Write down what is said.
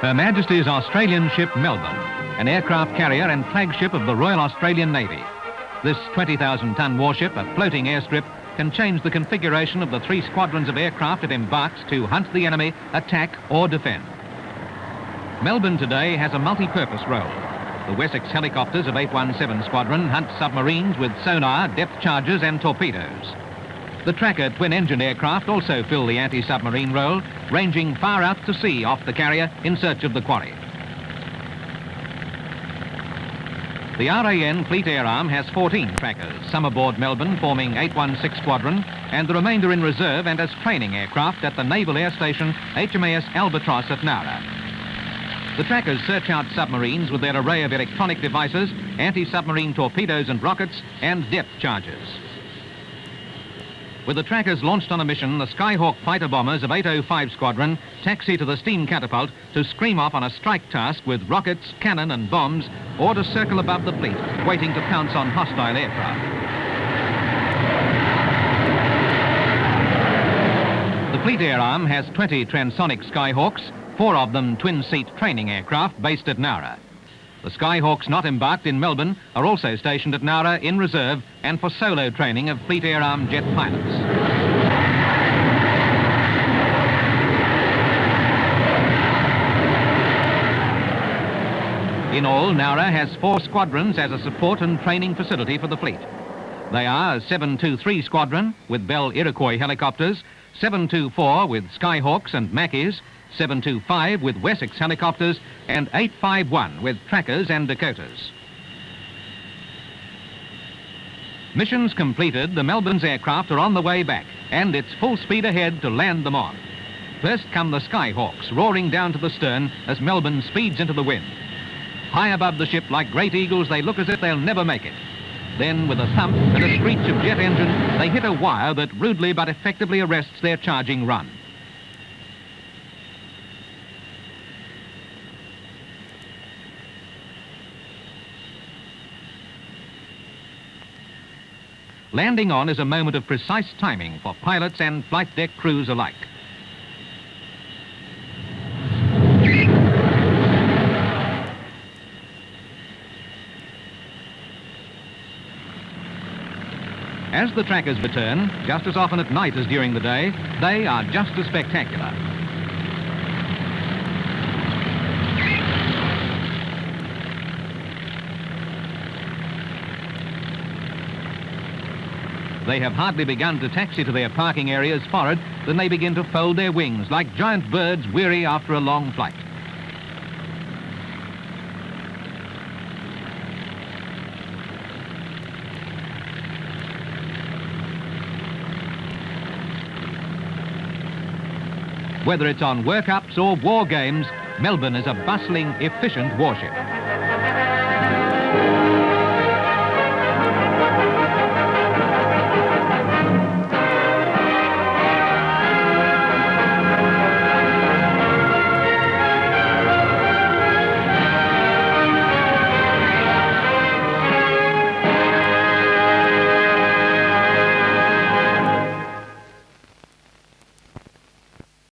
Her Majesty's Australian ship Melbourne, an aircraft carrier and flagship of the Royal Australian Navy. This 20,000-ton warship, a floating airstrip, can change the configuration of the 3 squadrons of aircraft it embarks to hunt the enemy, attack or defend. Melbourne today has a multi-purpose role. The Wessex helicopters of 817 Squadron hunt submarines with sonar, depth charges and torpedoes. The tracker twin-engine aircraft also fill the anti-submarine role, ranging far out to sea off the carrier in search of the quarry. The RAN Fleet Air Arm has 14 trackers, some aboard Melbourne forming 816 Squadron, and the remainder in reserve and as training aircraft at the Naval Air Station HMAS Albatross at Nowra. The trackers search out submarines with their array of electronic devices, anti-submarine torpedoes and rockets, and depth charges. With the trackers launched on a mission, the Skyhawk fighter bombers of 805 Squadron taxi to the steam catapult to scream off on a strike task with rockets, cannon and bombs, or to circle above the fleet, waiting to pounce on hostile aircraft. The Fleet Air Arm has 20 transonic Skyhawks, 4 of them twin-seat training aircraft based at Nowra. The Skyhawks not embarked in Melbourne are also stationed at Nowra in reserve and for solo training of Fleet Air Arm jet pilots. In all, Nowra has 4 squadrons as a support and training facility for the fleet. They are 723 Squadron with Bell Iroquois helicopters, 724 with Skyhawks and Mackeys, 725 with Wessex helicopters, and 851 with trackers and Dakotas. Missions completed, the Melbourne's aircraft are on the way back, and it's full speed ahead to land them on. First come the Skyhawks, roaring down to the stern as Melbourne speeds into the wind. High above the ship, like great eagles, they look as if they'll never make it. Then, with a thump and a screech of jet engine, they hit a wire that rudely but effectively arrests their charging run. Landing on is a moment of precise timing for pilots and flight deck crews alike. As the trackers return, just as often at night as during the day, they are just as spectacular. They have hardly begun to taxi to their parking areas forward than they begin to fold their wings like giant birds weary after a long flight. Whether it's on workups or war games, Melbourne is a bustling, efficient warship.